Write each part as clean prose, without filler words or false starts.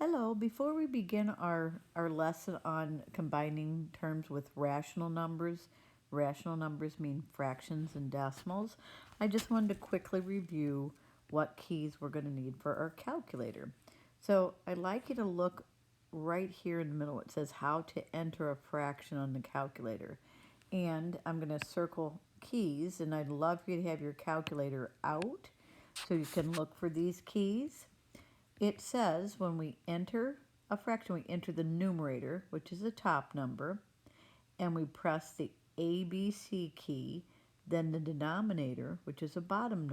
Hello, before we begin our lesson on combining terms with rational numbers mean fractions and decimals, I just wanted to quickly review what keys we're going to need for our calculator. So I'd like you to look right here in the middle. It says how to enter a fraction on the calculator. And I'm going to circle keys, and I'd love for you to have your calculator out so you can look for these keys. It says when we enter a fraction, we enter the numerator, which is the top number, and we press the ABC key, then the denominator, which is a bottom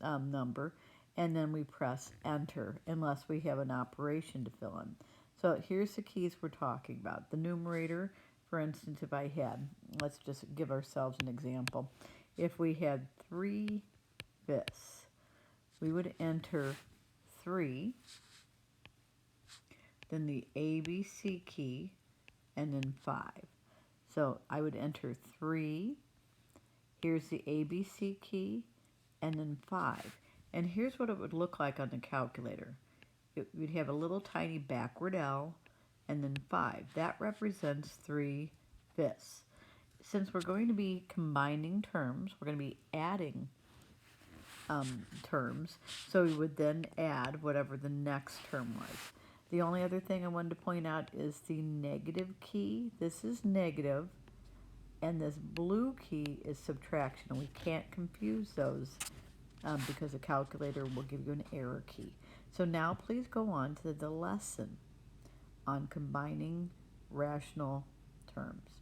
number, and then we press enter unless we have an operation to fill in. So here's the keys we're talking about. The numerator, for instance, if I had, let's just give ourselves an example. If we had 3/5, we would enter 3, then the ABC key, and then 5. So I would enter 3, here's the ABC key, and then 5. And here's what it would look like on the calculator. You'd have a little tiny backward L, and then 5. That represents 3/5. Since we're going to be combining terms, we're going to be adding terms, so we would then add whatever the next term was. The only other thing I wanted to point out is the negative key. This is negative, and this blue key is subtraction, and we can't confuse those because the calculator will give you an error key. So now please go on to the lesson on combining rational terms.